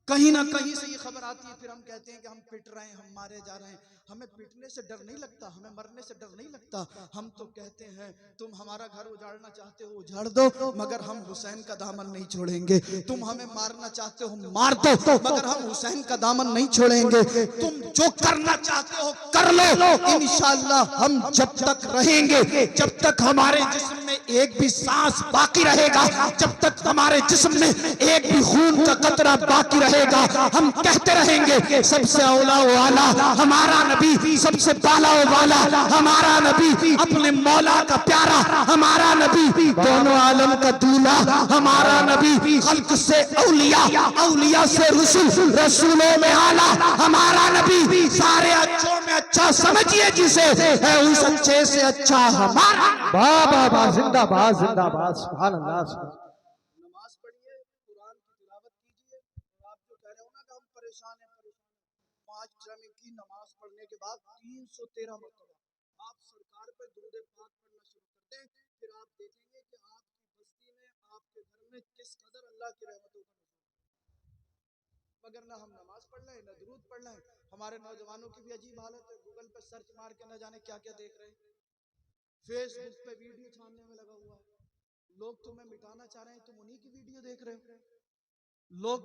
कहीं ना कहीं से ये खबर आती है, फिर हम कहते हैं कि हम पिट रहे हैं, हम मारे जा रहे हैं। हमें पिटने से डर नहीं लगता, हमें मरने से डर नहीं लगता। हम तो कहते हैं तुम हमारा घर उजाड़ना चाहते हो उजाड़ दो, मगर हम हुसैन का दामन नहीं छोड़ेंगे। तुम हमें मारना चाहते हो मार दो, मगर हम हुसैन का दामन नहीं छोड़ेंगे। तुम जो करना चाहते हो कर लो, इंशाअल्लाह हम जब तक रहेंगे, जब तक हमारे जिस्म में एक भी सांस बाकी रहेगा, जब तक हमारे जिस्म में एक भी खून का कतरा बाकी रहेगा, हम कहते रहेंगे सबसे औला वाला हमारा नबी, सबसे बाला वाला हमारा नबी, अपने मौला का प्यारा हमारा नबी, दोनों आलम का दूल्हा हमारा नबी, खल्क से औलिया, औलिया से रसूल, रसूलों में आला हमारा नबी, सारे अच्छों में अच्छा समझिए जिसे है उस अच्छे से अच्छा हमारा। वाह वाह वाह, जिंदाबाद जिंदाबाद, सुभान अल्लाह। नमाज पढ़िए, कुरान की तिलावत कीजिए। और आप जो कह रहे हो ना कि हम परेशान हैं, 5 जमे की नमाज पढ़ने के बाद 313 मरतबा आप सरकार पे दुरूद पाक पढ़ना शुरू कर दें, फिर आप देखेंगे कि आपकी बस्ती में, आपके घर में किस कदर अल्लाह की रहमतों का नुज़ूल। मगर ना हम नमाज पढ़ रहे हैं, ना दुरूद पढ़ रहे हैं। हमारे नौजवानों की भी अजीब हालत है, गूगल पे सर्च मार के न जाने क्या क्या देख रहे हैं, फेसबुक पे वीडियो छानने में लगा हुआ है। लोग तुम्हें मिटाना चाह रहे हैं, तुम उन्हीं की वीडियो देख रहे हो। लोग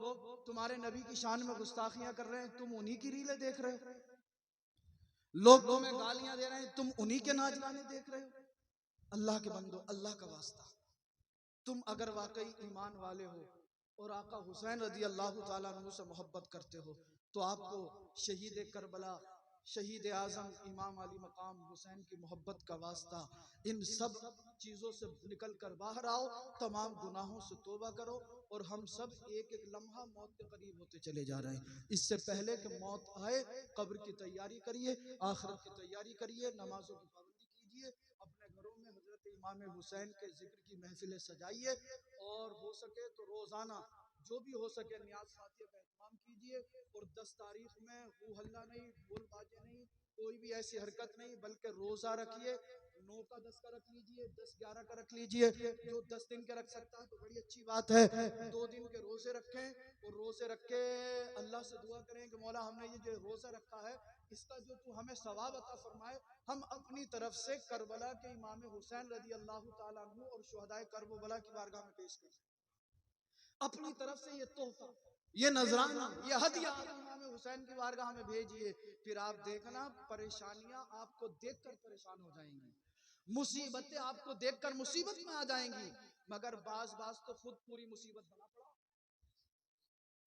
तुम्हारे नबी की शान में गुस्ताखियां कर रहे हैं, तुम उन्हीं की रीलें देख रहे हो। लोग तुम्हें गालियां दे रहे हैं, तुम उन्हीं के नाच गाने देख रहे हो। अल्लाह के बंदो, अल्लाह का वास्ता, तुम अगर वाकई ईमान वाले हो और आका हुसैन रज़ी अल्लाह ताला अन्हु से मोहब्बत करते हो, तो आपको शहीद करबला, शहीद आजम इमाम अली मकाम हुसैन की मोहब्बत का वास्ता, इन सब चीज़ों से निकल कर बाहर आओ, तमाम गुनाहों से तौबा करो। और हम सब एक एक लम्हा मौत के करीब होते चले जा रहे हैं। इससे पहले कि मौत आए, कब्र की तैयारी करिए, आखिरत की तैयारी करिए, नमाजों की पाबंदी कीजिए, अपने घरों में हजरत इमाम हुसैन के जिक्र की महफिलें सजाइए, और हो सके तो रोजाना जो भी हो सके न्याज फातिहा का एहतमाम कीजिए। और 10 तारीख में हू हल्ला नहीं, ढोल बाजे नहीं, कोई भी ऐसी हरकत नहीं, बल्कि रोजा रखिए। 9 का 10 का रख लीजिए, 10-11 का रख लीजिए। जो 10 दिन के रख सकता है तो बड़ी अच्छी बात है। 2 दिन के रोजे रखें और रोजे रख के अल्लाह से दुआ करें कि मौला हमने ये जो रोजा रखा है इसका जो तू हमें सवाब अता फरमाए। हम अपनी तरफ से करबला के इमाम हुसैन रजी अल्लाह ताला अन्हु और शुहदाए करबला की बारगाह में पेश कर अपनी तरफ से ये तोहफा, ये नजराना, ये हदिया इमाम हुसैन की बारगाह में भेजिए। फिर आप देखना परेशानियां आपको देखकर परेशान हो जाएंगी, मुसीबतें आपको देखकर मुसीबत में आ जाएंगी। मगर बाज तो खुद पूरी मुसीबत बना पड़ा।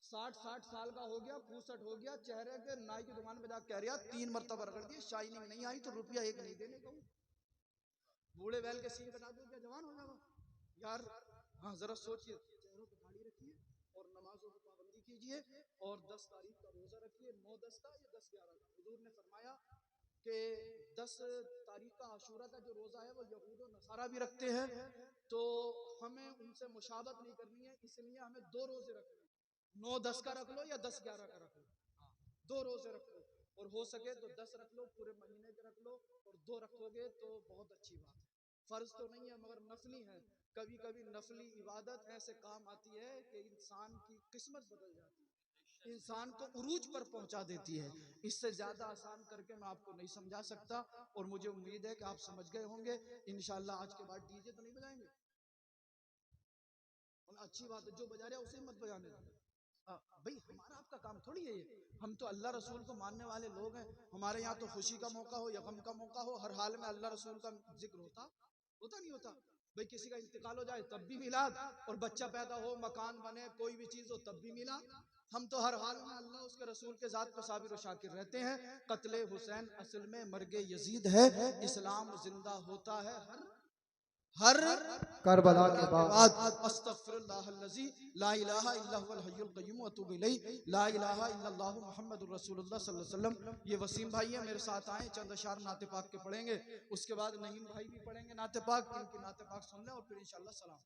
60 साल का हो गया, 65 हो गया, चेहरे के नाई की दुकान पे जाकर कह रहा 3 मरतबा रगड़ दिए, शाइनिंग नहीं आई तो रुपया एक नहीं देने कहूँ। बूढ़े बैल के सींग कटा दो क्या जवान हो जाएगा यार? हाँ जरा सोचिए, चेहरों पे दाढ़ी रखिए और नमाजों की पाबंदी कीजिए और 10 तारीख का रोजा रखिए, 9-10 का या 10-11 का। हुजूर ने फरमाया कि 10 तारीख का आशूरा का जो रोजा है वो यहूद और नसारा भी रखते हैं, तो हमें उनसे मुशाबत नहीं करनी है, इसलिए हमें 2 रोजे रखने, 9-10 का रख लो या 10-11 का रख लो, 2 रोजे रख लो। और हो सके तो 10 रख लो, पूरे महीने के रख लो, और 2 रखोगे तो बहुत अच्छी बात है। फर्ज तो नहीं है मगर नफली है। कभी कभी नफली इबादत ऐसे काम आती है कि इंसान की किस्मत बदल जाती है, इंसान को उरूज पर पहुंचा देती है। इससे ज्यादा आसान करके मैं आपको नहीं समझा सकता, और मुझे उम्मीद है कि आप समझ गए होंगे। इंशाल्लाह आज के बाद डीजे तो नहीं बजाएंगे, अच्छी बात है, जो बजा रहे उसे मत बजाने दो। भाई हमारा आपका काम थोड़ी है ये, हम तो अल्लाह रसूल को मानने वाले लोग हैं। हमारे यहाँ तो खुशी का मौका हो या गम का मौका हो, हर हाल में अल्लाह रसूल का जिक्र होता नहीं होता। भाई किसी का इंतकाल हो जाए तब भी मिलाद, और बच्चा पैदा हो, मकान बने, कोई भी चीज हो तब भी मिलाद। हम तो हर हाल में अल्लाह उसके रसूल के जात पर साबिर और शाकिर रहते हैं। कत्ले हुसैन असल में मर्गे यजीद है, इस्लाम जिंदा होता है हर करबला के बाद। अस्तगफिरुल्लाहल्लज़ी ला इलाहा इल्ला हुवल हय्युल क़य्यूम व अतूबु इलैहि, ला इलाहा इल्लल्लाहु मुहम्मदुर रसूलुल्लाह सल्लल्लाहु अलैहि वसल्लम। ये वसीम भाई है, मेरे साथ आए, चंद अशार नाते पाक के पढ़ेंगे, उसके बाद नईम भाई भी पढ़ेंगे नाते पाक। इनकी नाते पाक सुन लें और फिर इंशाअल्लाह सलाम।